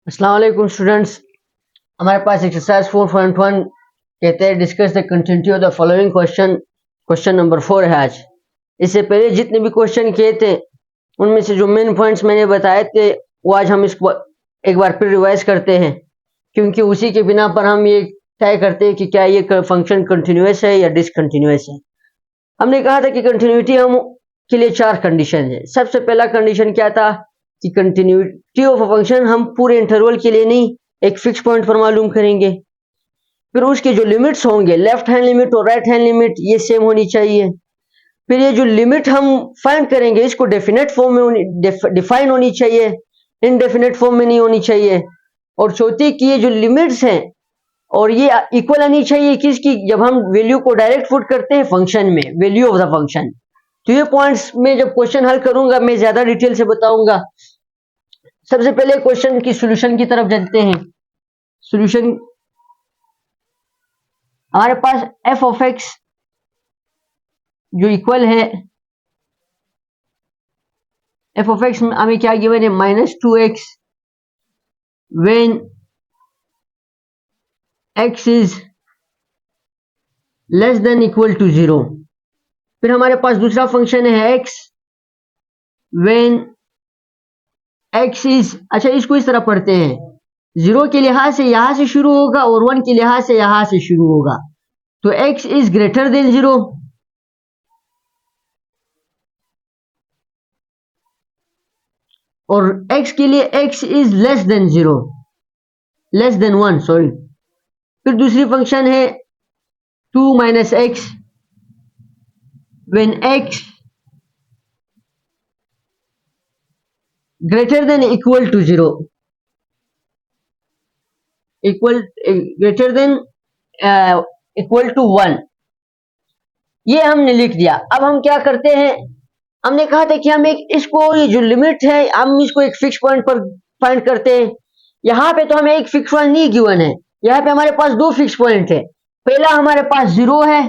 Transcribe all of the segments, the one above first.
अस्सलाम वालेकुम स्टूडेंट्स। हमारे पास एक्सरसाइज 4.1 कहते हैं discuss the continuity of the following question number 4 है आज। इससे पहले जितने भी क्वेश्चन किए थे उनमें से जो मेन पॉइंट्स मैंने बताए थे वो आज हम इसको एक बार फिर रिवाइज करते हैं, क्योंकि उसी के बिना पर हम ये तय करते हैं कि क्या ये फंक्शन कंटिन्यूस है या डिसकंटिन्यूस है। हमने कहा था कि कंटिन्यूटी हम के लिए 4 कंडीशन है। सबसे पहला कंडीशन क्या था कि कंटिन्यूटी ऑफ अ फंक्शन हम पूरे इंटरवल के लिए नहीं, एक फिक्स पॉइंट पर मालूम करेंगे। फिर उसके जो लिमिट्स होंगे, लेफ्ट हैंड लिमिट और राइट हैंड लिमिट, ये सेम होनी चाहिए। फिर ये जो लिमिट हम फाइंड करेंगे इसको डेफिनेट फॉर्म में डिफाइन होनी चाहिए, इनडेफिनेट फॉर्म में नहीं होनी चाहिए। और चौथी की ये जो लिमिट्स हैं और ये इक्वल आनी चाहिए किसकी, जब हम वैल्यू को डायरेक्ट पुट करते हैं फंक्शन में, वैल्यू ऑफ द फंक्शन। तो ये पॉइंट्स में जब क्वेश्चन हल करूंगा मैं ज्यादा डिटेल से बताऊंगा। सबसे पहले क्वेश्चन की सॉल्यूशन की तरफ चलते हैं। सॉल्यूशन हमारे पास एफ ऑफ एक्स जो इक्वल है, एफ ऑफ एक्स में हमें क्या गिवन है, -2x when x is less than equal to 0। फिर हमारे पास दूसरा फंक्शन है x व्हेन x इज, अच्छा इसको इस तरह पढ़ते हैं, 0 के लिहाज से यहां से शुरू होगा और 1 के लिहाज से यहां से शुरू होगा। तो x इज ग्रेटर देन 0 और x के लिए x is less than 0, less than 1 sorry. फिर दूसरी फंक्शन है 2 minus X when x greater than equal to 0, equal greater than equal to 1। ये हमने लिख दिया। अब हम क्या करते हैं, हमने कहा था कि हम एक इसको, ये जो लिमिट है हम इसको एक फिक्स पॉइंट पर फाइंड करते हैं। यहां पे तो हमें एक फिक्स पॉइंट नहीं गिवन है, यहाँ पे हमारे पास 2 फिक्स पॉइंट है। पहला हमारे पास 0 है,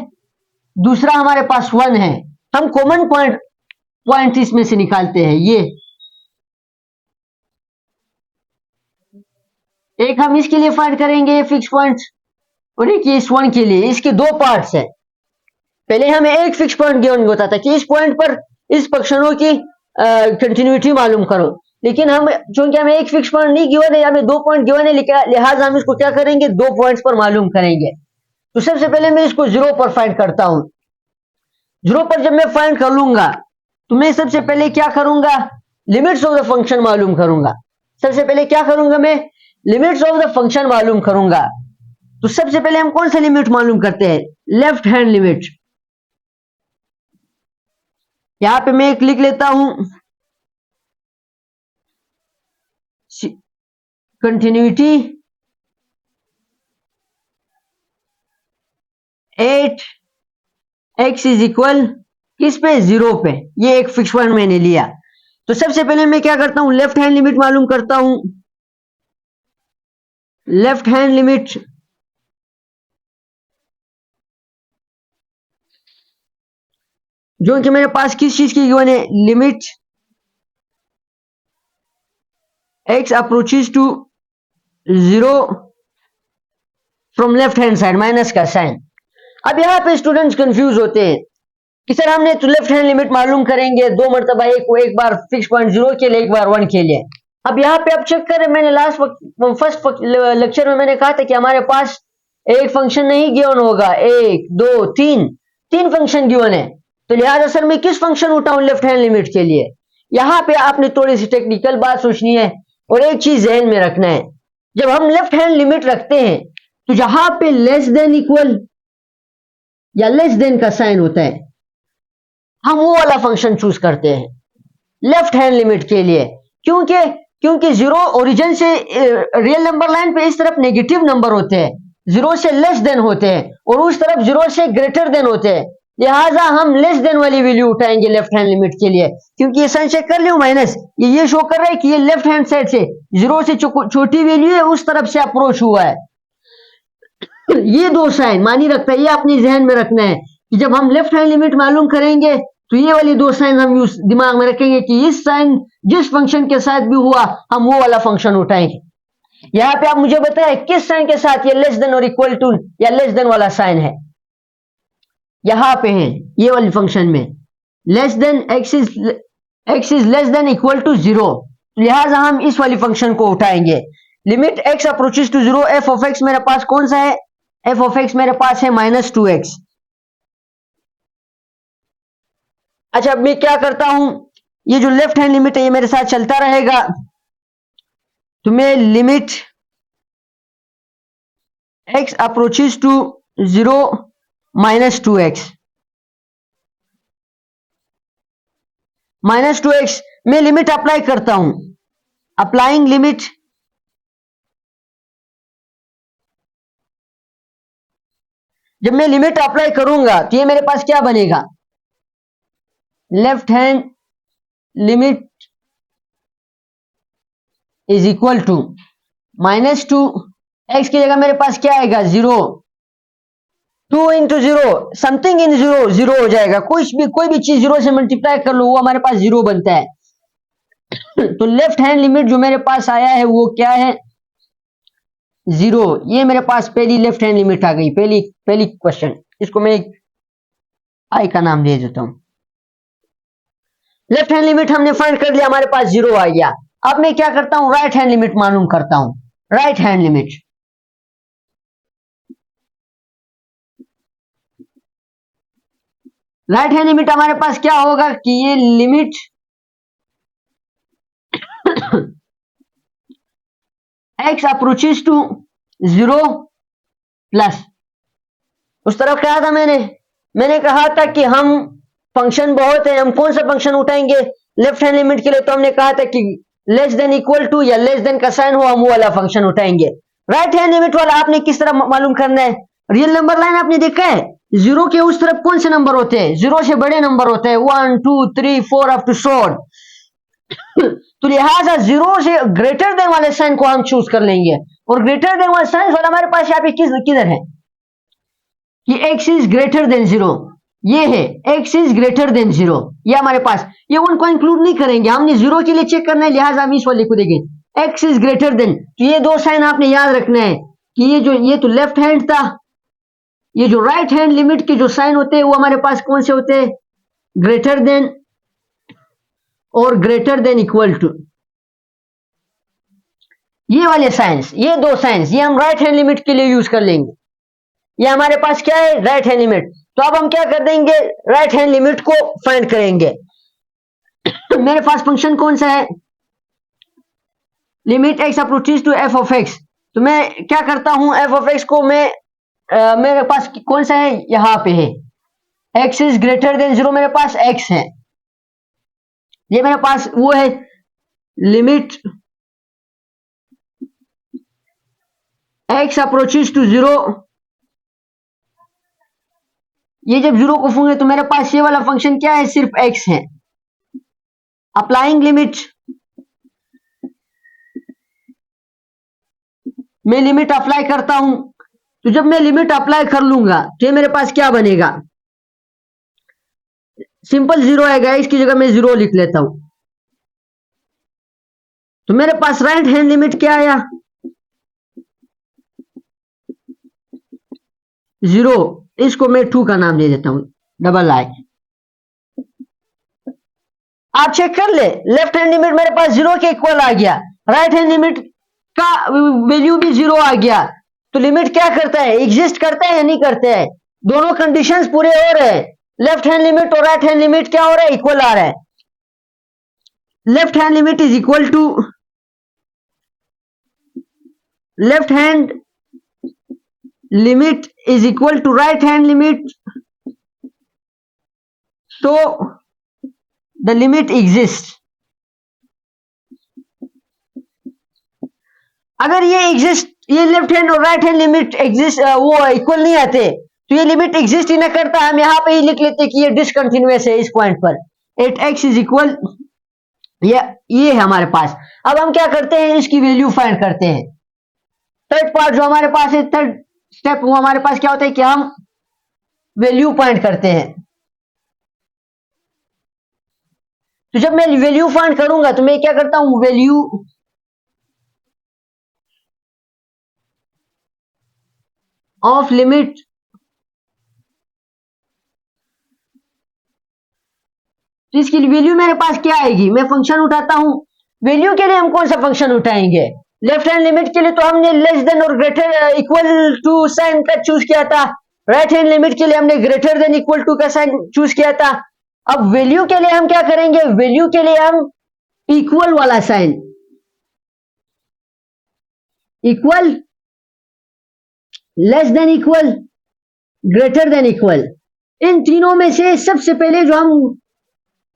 दूसरा हमारे पास 1 है। हम कॉमन पॉइंट इसमें से निकालते हैं। ये एक हम इसके लिए फाइंड करेंगे फिक्स पॉइंट और एक इस 1 के लिए। इसके 2 पार्ट्स है। पहले हमें एक फिक्स पॉइंट गिवन होता था कि इस पॉइंट पर इस फंक्शनों की कंटिन्यूटी मालूम करो, लेकिन हम चूंकि हमें एक फिक्स पॉइंट नहीं गिवन है, हमें 2 पॉइंट गिवन है, लिहाजा हम इसको क्या करेंगे, 2 पॉइंट्स पर मालूम करेंगे। तो सबसे पहले मैं इसको 0 पर फाइंड करता हूं। 0 पर जब मैं फाइंड कर लूंगा तो मैं सबसे पहले क्या करूंगा, लिमिट्स ऑफ द फंक्शन मालूम करूंगा। सबसे पहले क्या करूंगा, मैं लिमिट्स ऑफ द फंक्शन मालूम करूंगा। तो सबसे पहले हम कौन सा लिमिट मालूम करते हैं, लेफ्ट हैंड लिमिट। यहां पे मैं एक लिख लेता हूं, कंटिन्यूटी 8x इज इक्वल किस पे, 0 पे। ये एक फिक्स पॉइंट मैंने लिया। तो सबसे पहले मैं क्या करता हूं, लेफ्ट हैंड लिमिट मालूम करता हूं। लेफ्ट हैंड लिमिट जो कि मेरे पास किस चीज की गिवन है, limit x approaches to 0 from left hand side, minus का साइन। अब यहां पे स्टूडेंट्स कंफ्यूज होते हैं कि सर हमने तो लेफ्ट हैंड लिमिट मालूम करेंगे 2 मरतबा, एक बार फिक्स पॉइंट 0 के लिए, एक बार 1 के लिए। अब यहाँ पे आप चेक करें, मैंने फर्स्ट लेक्चर में मैंने कहा था कि हमारे पास एक फंक्शन नहीं गिवन होगा, 1 2 3 फंक्शन गिवन है। तो लिहाजा सर मैं किस फंक्शन उठाऊं लेफ्ट हैंड लिमिट के लिए। यहाँ पे आपने थोड़ी सी टेक्निकल बात सोचनी है और एक चीज ध्यान में रखना है, जब हम लेफ्ट हैंड लिमिट रखते हैं तो जहां पे लेस देन इक्वल या लेस देन का साइन होता है, हम वो वाला फंक्शन चूज करते हैं लेफ्ट हैंड लिमिट के लिए। क्योंकि 0 ओरिजिन से रियल नंबर लाइन पे इस तरफ नेगेटिव नंबर होते हैं, 0 से लेस देन होते हैं और उस तरफ 0 से ग्रेटर देन होते हैं। लिहाजा हम लेस देन वाली वैल्यू उठाएंगे लेफ्ट हैंड लिमिट के लिए, क्योंकि ये साइन चेक कर लियो माइनस, ये शो कर रहा है कि ये लेफ्ट हैंड साइड से 0 से छोटी वैल्यू है, उस तरफ से अप्रोच हुआ है। ये 2 साइन मानी रखता है, ये अपनी जहन में रखना है कि जब हम लेफ्ट हैंड लिमिट मालूम करेंगे तो ये वाली 2 साइन हम दिमाग में रखेंगे कि इस साइन जिस फंक्शन के साथ भी हुआ हम वो वाला फंक्शन उठाएंगे। यहां पे आप मुझे बताएं किस साइन के साथ ये लेस देन और इक्वल टू या लेस देन वाला साइन है, यहां पे है ये वाली फंक्शन में less than X is less than equal to zero, लिहाजा हम इस वाली फंक्शन को उठाएंगे। Limit X approaches to zero, F of X मेरे पास कौन सा है, एफ ऑफ एक्स मेरे पास है -2x। अच्छा अब मैं क्या करता हूं, ये जो लेफ्ट हैंड लिमिट है ये मेरे साथ चलता रहेगा, तो मैं limit x approaches to zero -2x, -2x मैं लिमिट अप्लाई करता हूं, अप्लाइंग लिमिट जब मैं लिमिट अप्लाई करूंगा तो ये मेरे पास क्या बनेगा, left hand limit is equal to -2 X की जगह मेरे पास क्या आएगा 0, 2 into zero something in zero, zero हो जाएगा, कोई भी चीज जीरो से मल्टीप्लाई कर लो वो हमारे पास जीरो बनता है। तो लेफ्ट हैंड लिमिट जो मेरे पास आया है वो क्या है, 0। ये मेरे पास पहली लेफ्ट हैंड लिमिट आ गई, पहली क्वेश्चन, इसको मैं आई का नाम दे देता हूं। लेफ्ट हैंड लिमिट हमने फाइंड कर लिया, हमारे पास 0 आ गया। अब मैं क्या करता हूं, राइट हैंड लिमिट मालूम करता हूं। Right hand limit, right hand limit हमारे पास क्या होगा कि ये limit x approaches to 0 plus, उस तरफ कहा था मैंने कहा था कि हम फंक्शन बहुत है, हम कौन सा फंक्शन उठाएंगे लेफ्ट हैंड लिमिट के लिए, तो हमने कहा था कि लेस देन इक्वल टू या लेस देन का साइन हो हम वो वाला फंक्शन उठाएंगे। राइट हैंड लिमिट वाला आपने किस तरह मालूम करना है, रियल नंबर लाइन आपने देखा है, जीरो के उस तरफ कौन से नंबर होते हैं, जीरो से बड़े नंबर होते हैं, 1 2 3 4 अप टू 100, तो लिहाजा जीरो से ग्रेटर देन वाले साइन को हम चूज कर लेंगे, और ग्रेटर देन वाले साइन वाला हमारे पास यहाँ पे किधर है कि x इज ग्रेटर देन 0, ये है x इज ग्रेटर देन 0, ये हमारे पास, ये उनको इंक्लूड नहीं करेंगे, हमने 0 के लिए चेक करना है, लिहाजा हम इस वाले को देंगे x इज ग्रेटर देन। तो ये दो साइन आपने याद रखना है कि ये तो लेफ्ट हैंड था, ये जो राइट हैंड लिमिट के जो साइन होते हैं वो हमारे पास कौन से होते हैं, ग्रेटर देन और ग्रेटर देन इक्वल टू, ये वाले साइंस, ये दो साइंस ये हम राइट हैंड लिमिट के लिए यूज कर लेंगे। ये हमारे पास क्या है, राइट हैंड लिमिट। तो अब हम क्या कर देंगे, राइट हैंड लिमिट को फाइंड करेंगे। मेरे पास फंक्शन कौन सा है, limit X approaches to F of X, तो मैं क्या करता हूं, एफ ऑफ एक्स को मैं मेरे पास कौन सा है, यहां पे है x इज ग्रेटर देन 0, मेरे पास x है, ये मेरे पास वो है लिमिट x अप्रोचेस टू 0, ये जब 0 को फूंगे तो मेरे पास ये वाला फंक्शन क्या है, सिर्फ x है। अप्लाइंग लिमिट, मैं लिमिट अप्लाई करता हूं, तो जब मैं लिमिट अप्लाई कर लूंगा तो ये मेरे पास क्या बनेगा, सिंपल 0 आएगा, इसकी जगह मैं 0 लिख लेता हूं, तो मेरे पास राइट हैंड लिमिट क्या आया, 0, इसको मैं 2 का नाम दे देता हूं, डबल आई। आप चेक कर ले, लेफ्ट हैंड लिमिट मेरे पास 0 के इक्वल आ गया, राइट हैंड लिमिट का वैल्यू भी 0 आ गया, तो लिमिट क्या करता है, एग्जिस्ट करता है या नहीं करता है, दोनों कंडीशंस पूरे हो रहे हैं, लेफ्ट हैंड लिमिट और राइट हैंड लिमिट क्या हो रहा है, इक्वल आ रहा है। Left hand limit is equal to left hand limit is equal to right hand limit, so the limit exists। अगर ये एग्जिस्ट, ये लेफ्ट हैंड और राइट हैंड लिमिट एग्जिस्ट वो इक्वल नहीं आते तो ये लिमिट एग्जिस्ट ही ना करता, हम यहां पे ही लिख लेते कि ये डिसकंटिन्यूअस है इस पॉइंट पर, एट एक्स इज इक्वल, ये है हमारे पास। अब हम क्या करते हैं, इसकी वैल्यू फाइंड करते हैं। थर्ड पार्ट जो हमारे पास है, थर्ड स्टेप, वो हमारे पास क्या होता है कि हम वैल्यू फाइंड करते हैं। तो जब मैं वैल्यू फाइंड करूंगा तो मैं क्या करता हूं, वैल्यू ऑफ लिमिट तो इसकी वैल्यू मेरे पास क्या आएगी, मैं फंक्शन उठाता हूं, वैल्यू के लिए हम कौन सा फंक्शन उठाएंगे, लेफ्ट हैंड लिमिट के लिए तो हमने लेस देन और ग्रेटर इक्वल टू साइन का चूज किया था, राइट हैंड लिमिट के लिए हमने ग्रेटर देन इक्वल टू का साइन चूज किया था। अब वैल्यू के लिए हम क्या करेंगे, वैल्यू के लिए हम इक्वल वाला sign, equal, less than equal, greater than equal, इन तीनों में से सबसे पहले जो हम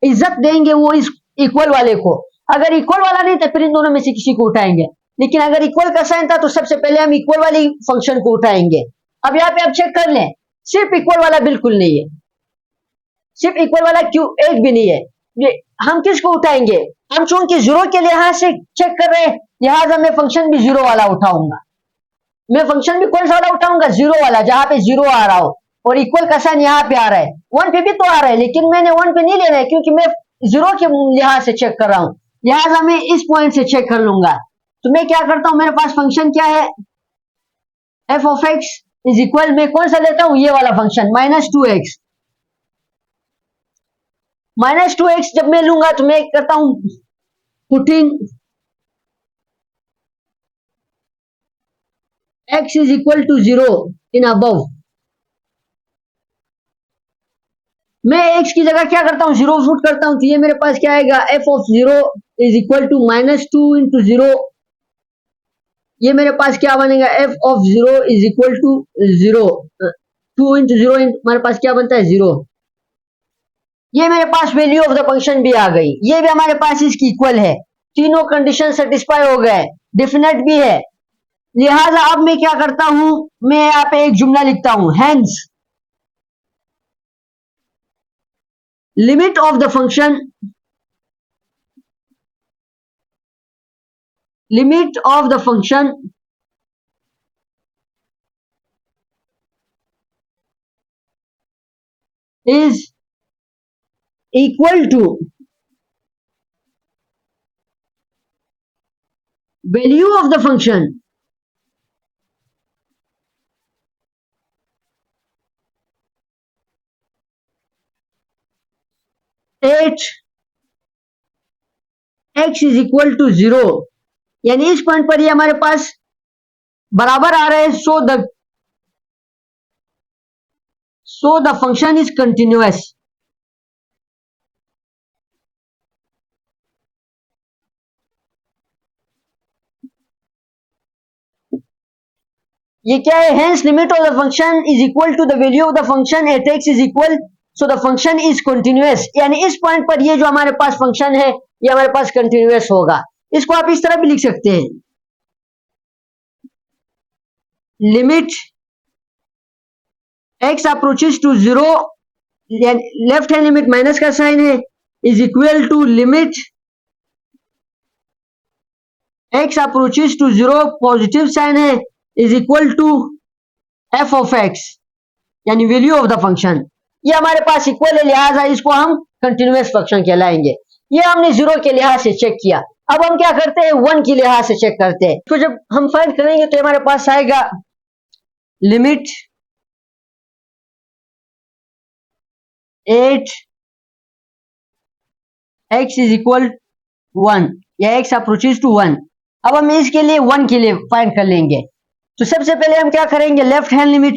इज्जत देंगे वो इस इक्वल वाले को, अगर इक्वल वाला नहीं तो फिर इन दोनों में से किसी को उठाएंगे, लेकिन अगर इक्वल का साइन था तो सबसे पहले हम इक्वल वाली फंक्शन को उठाएंगे। अब यहाँ पे आप चेक कर लें, सिर्फ इक्वल वाला बिल्कुल नहीं है, सिर्फ इक्वल वाला क्यों एक भी नहीं है, ये हम किसको उठाएंगे, हम चूंकि जीरो के लिहाज से चेक कर रहे हैं लिहाजा मैं फंक्शन भी जीरो वाला उठाऊंगा, मैं फंक्शन भी कौन सा वाला उठाऊंगा, जीरो वाला, जहां पे जीरो आ रहा हो और इक्वल का साइन यहाँ पे आ रहा है, वन पे भी तो आ रहा है लेकिन मैंने वन पे नहीं लेना है क्योंकि मैं जीरो के लिहाज से चेक कर रहा हूं, लिहाजा मैं इस पॉइंट से चेक कर लूंगा। तो मैं क्या करता हूं, मेरे पास फंक्शन क्या है, F of x is equal, मैं कौन सा लेता हूं, ये वाला फंक्शन -2x, -2x जब मैं लूंगा तो मैं करता हूं putting x is equal to 0 in above, मैं x की जगह क्या करता हूं, 0 पुट करता हूं, तो ये मेरे पास क्या आएगा, f of 0 is equal to -2 into 0, ये मेरे पास क्या बनेगा, f of 0 is equal to 0, 2 into 0 हमारे पास क्या बनता है 0, ये मेरे पास वैल्यू ऑफ द फंक्शन भी आ गई, ये भी हमारे पास इसकी इक्वल है, तीनों कंडीशन सेटिस्फाई हो गए, डेफिनेट भी है, लिहाजा अब मैं क्या करता हूं, मैं यहाँ पे एक जुमला लिखता हूं, hence limit of the function, limit of the function is equal to value of the function at x is equal to 0, यानी इस पॉइंट पर ये हमारे पास बराबर आ रहे हैं, so the function is continuous, ये क्या है, hence limit of the function is equal to the value of the function at x is equal, so the function is continuous, यानी इस पॉइंट पर ये जो हमारे पास फंक्शन है ये हमारे पास कंटिन्यूअस होगा। इसको आप इस तरह भी लिख सकते हैं, limit x approaches to 0, left hand limit minus का साइन है, is equal to limit x approaches to 0 positive sign है, is equal to f of x, यानी वैल्यू ऑफ द फंक्शन, ये हमारे पास इक्वल है लिहाजा इसको हम कंटिन्यूअस फंक्शन कहलाएंगे। ये हमने 0 के लिहाज से चेक किया, अब हम क्या करते हैं 1 के लिहाज से चेक करते हैं, तो जब हम फाइंड करेंगे तो हमारे पास आएगा लिमिट 8 x इज इक्वल 1 या x अप्रोचेस टू 1, अब हम इसके लिए 1 के लिए फाइंड कर लेंगे, तो सबसे पहले हम क्या करेंगे, लेफ्ट हैंड लिमिट,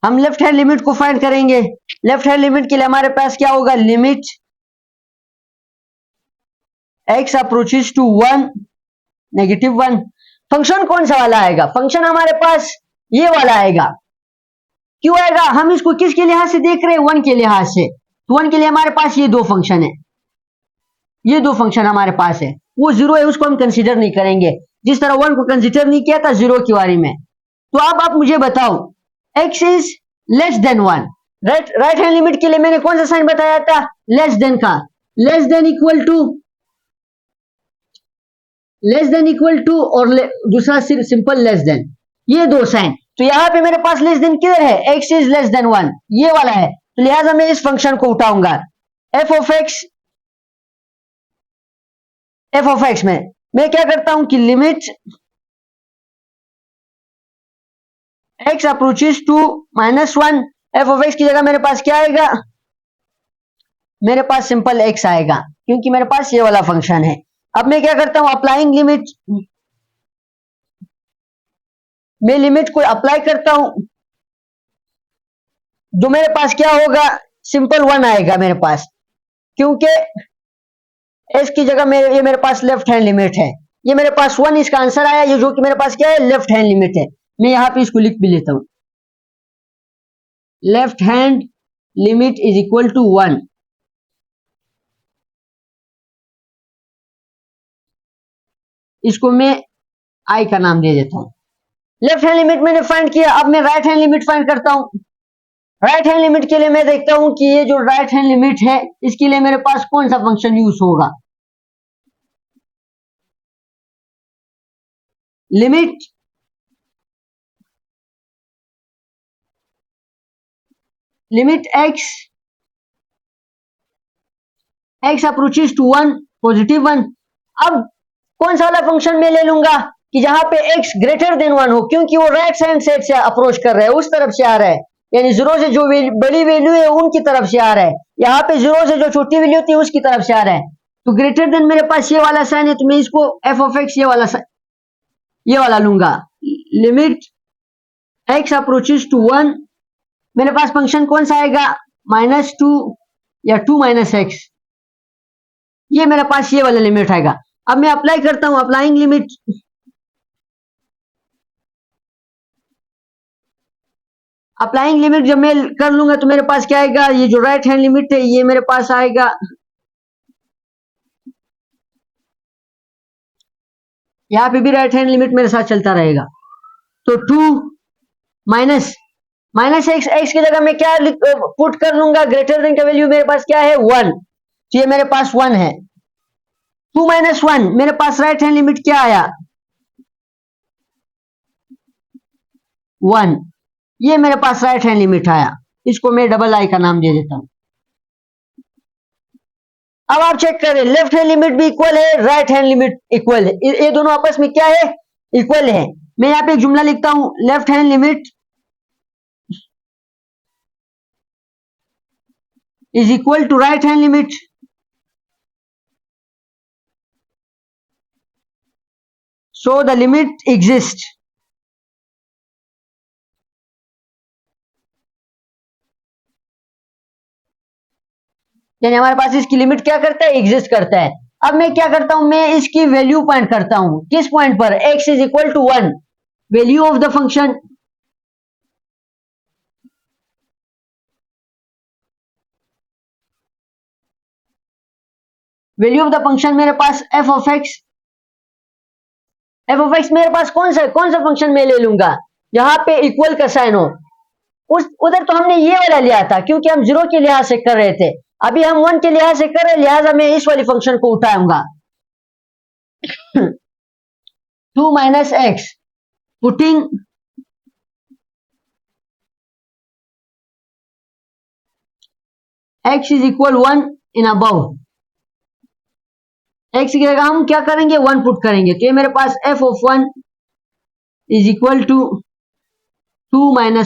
हम लेफ्ट हैंड लिमिट को फाइंड करेंगे, लेफ्ट हैंड लिमिट के लिए हमारे पास क्या होगा, limit x approaches to 1 -1, function कौन सा वाला आएगा, फंक्शन हमारे पास ये वाला आएगा, क्यों आएगा, हम इसको किसके लिहाज से देख रहे हैं, 1 के लिहाज से, तो 1 के लिए हमारे पास ये दो फंक्शन है, ये दो फंक्शन हमारे पास है, वो 0 है उसको हम कंसीडर नहीं करेंगे, जिस तरह 1 को कंसीडर नहीं किया था 0 की बारी में। तो अब आप मुझे बताओ x is less than 1, right hand limit के लिए मैंने कौन सा साइन बताया था, लेस देन का, लेस देन इक्वल टू और दूसरा सिर्फ सिंपल लेस देन, ये दो साइन, तो यहां पे मेरे पास लेस देन किधर है, x इज लेस देन 1 ये वाला है, तो लिहाजा मैं इस फंक्शन को उठाऊंगा, f ऑफ x में मैं क्या करता हूं कि limit x approaches to -1, F of X की जगह मेरे पास क्या आएगा, मेरे पास सिंपल x आएगा क्योंकि मेरे पास ये वाला फंक्शन है। अब मैं क्या करता हूं, अप्लाइंग लिमिट, मैं लिमिट को अप्लाई करता हूं, जो मेरे पास क्या होगा, सिंपल 1 आएगा मेरे पास, क्योंकि s की जगह मेरे ये मेरे पास लेफ्ट हैंड लिमिट है, ये मेरे पास 1 इसका आंसर आया, ये जो कि मेरे पास क्या है, लेफ्ट हैंड लिमिट है। मैं यहां पे इसको लिख भी लेता हूं, left hand limit is equal to 1। इसको मैं आई का नाम दे देता हूं। लेफ्ट हैंड लिमिट मैंने फाइंड किया, अब मैं राइट हैंड लिमिट फाइंड करता हूं। राइट हैंड लिमिट के लिए मैं देखता हूं कि ये जो राइट हैंड लिमिट है, इसके लिए मेरे पास कौन सा फंक्शन यूज होगा। Limit x approaches to 1, positive 1। अब कौन सा वाला फंक्शन मैं ले लूंगा कि जहां पे x ग्रेटर देन 1 हो, क्योंकि वो राइट हैंड साइड से अप्रोच कर रहा है, उस तरफ से आ रहा है, यानी जीरो से जो बड़ी वैल्यू है उनकी तरफ से आ रहा है, यहाँ पे जीरो से जो छोटी वैल्यू थी उसकी तरफ से आ रहा है। तो ग्रेटर देन मेरे पास ये वाला साइन है, तो मैं इसको एफ ऑफ एक्स ये वाला लूंगा। लिमिट x अप्रोचेस टू 1, मेरे पास फंक्शन कौन सा आएगा, -2 या 2 - x, ये मेरे पास ये वाला लिमिट आएगा। अब मैं अप्लाई करता हूं, अप्लाइंग लिमिट, अप्लाइंग लिमिट जब मैं कर लूंगा तो मेरे पास क्या आएगा, ये जो राइट हैंड लिमिट है ये मेरे पास आएगा, यहां पे भी राइट हैंड लिमिट मेरे साथ चलता रहेगा। तो 2 माइनस एक्स की जगह मैं क्या पुट कर लूंगा, ग्रेटर देन का वैल्यू मेरे पास क्या है, 1, तो ये मेरे पास 1 है। 2 - 1 मेरे पास राइट हैंड लिमिट क्या आया, 1, ये मेरे पास राइट हैंड लिमिट आया, इसको मैं डबल आई का नाम दे देता हूं। अब आप चेक करें, लेफ्ट हैंड लिमिट भी इक्वल है, राइट हैंड लिमिट इक्वल है, ये दोनों आपस में क्या है, इक्वल है। मैं यहां पे एक जुमला लिखता हूं, left hand limit is equal to right hand limit, so the limit exist. यानी हमारे पास इसकी लिमिट क्या करता है, एग्जिस्ट करता है। अब मैं क्या करता हूं, मैं इसकी वैल्यू पॉइंट करता हूं, किस पॉइंट पर, x is equal to 1, value of the function, value of the function मेरे पास एफ ऑफ एक्स, मेरे पास कौन सा फंक्शन मैं ले लूंगा जहां पे इक्वल का साइन हो, उस उधर तो हमने ये वाला लिया था क्योंकि हम जीरो के लिहाज से कर रहे थे, अभी हम 1 के लिहाज से कर रहे हैं, लिहाजा मैं इस वाली फंक्शन को उठाऊंगा। 2 - x, putting x is equal 1 in above, x की जगह हम क्या करेंगे, 1 पुट करेंगे, तो ये मेरे पास f of 1 is equal to 2 - 1,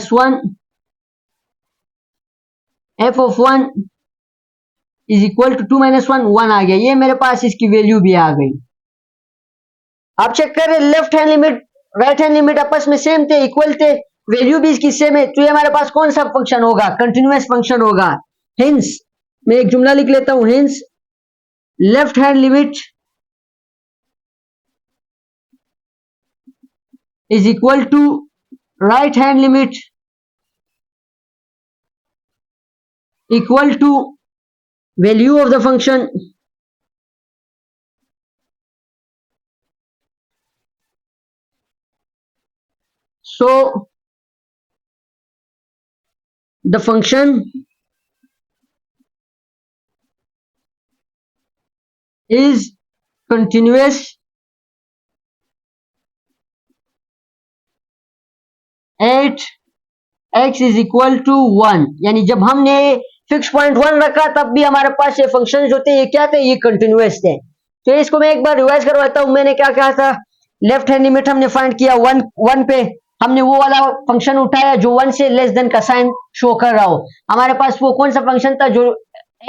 f of 1 is equal to 2 - 1, 1 आ गया, ये मेरे पास इसकी वैल्यू भी आ गई। आप चेक करें, left hand limit right hand limit आपस में सेम थे, इक्वल थे, वैल्यू भी इसकी सेम है, तो ये हमारे पास कौन सा फंक्शन होगा, कंटिन्यूअस फंक्शन होगा। हिंस मैं एक जुमला लिख लेता हूं, hence left hand limit is equal to right hand limit equal to value of the function so the function is continuous at x is equal to 1, यानी जब हमने फिक्स पॉइंट 1 रखा तब भी हमारे पास ये फंक्शन जो थे ये क्या थे, ये कंटिन्यूअस थे। तो इसको मैं एक बार रिवाइज करवाता हूं। मैंने क्या कहा था, लेफ्ट हैंड लिमिट हमने फाइंड किया 1 पे, हमने वो वाला फंक्शन उठाया जो 1 से लेस देन का साइन शो कर रहा हो। हमारे पास वो कौन सा फंक्शन था जो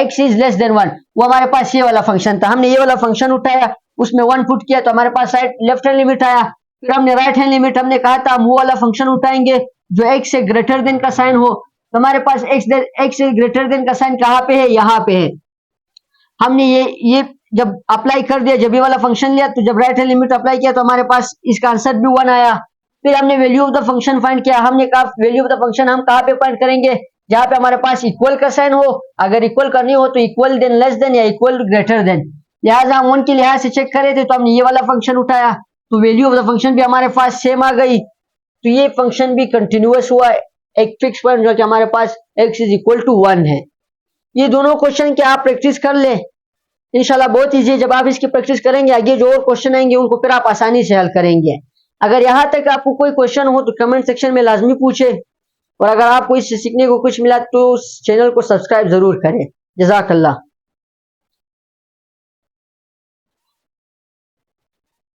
x इज लेस देन 1, वो हमारे पास ये वाला फंक्शन था। हमने ये वाला फंक्शन उठाया, उसमें 1 पुट किया तो हमारे पास साइड लेफ्ट हैंड लिमिट आया। फिर हमने राइट हैंड लिमिट, हमने कहा था हम वो वाला फंक्शन उठाएंगे जो x से ग्रेटर देन का साइन हो। तो हमारे पास x से ग्रेटर देन का साइन कहाँ पे है, यहाँ पे है। हमने ये जब अप्लाई कर दिया, जब ये वाला फंक्शन लिया, तो जब राइट हैंड लिमिट अप्लाई किया तो हमारे पास इसका आंसर भी 1 आया। फिर हमने value of the function find किया। हमने कहा वैल्यू ऑफ द फंक्शन हम कहाँ पे फाइंड करेंगे, जहां पे हमारे पास इक्वल का साइन हो। अगर इक्वल करनी हो तो इक्वल देन लेस देन या इक्वल ग्रेटर देन। लिहाजा हम 1 के लिहाज से चेक कर रहे थे तो हमने ये वाला फंक्शन उठाया, तो वैल्यू ऑफ द फंक्शन भी हमारे पास सेम आ गई। तो ये फंक्शन भी कंटिन्यूअस हुआ, एक फिक्स पॉइंट जो कि हमारे पास x इज इक्वल टू 1 है। ये दोनों क्वेश्चन क्या आप प्रैक्टिस कर ले, इंशाल्लाह बहुत ईजी है। जब आप इसकी प्रैक्टिस करेंगे, आगे जो और क्वेश्चन आएंगे उनको फिर आप आसानी से हल करेंगे। अगर यहाँ तक आपको कोई क्वेश्चन हो तो कमेंट सेक्शन में लाजमी पूछे, और अगर आपको इससे सीखने को कुछ मिला तो चैनल को सब्सक्राइब जरूर करें। जज़ाकल्लाह।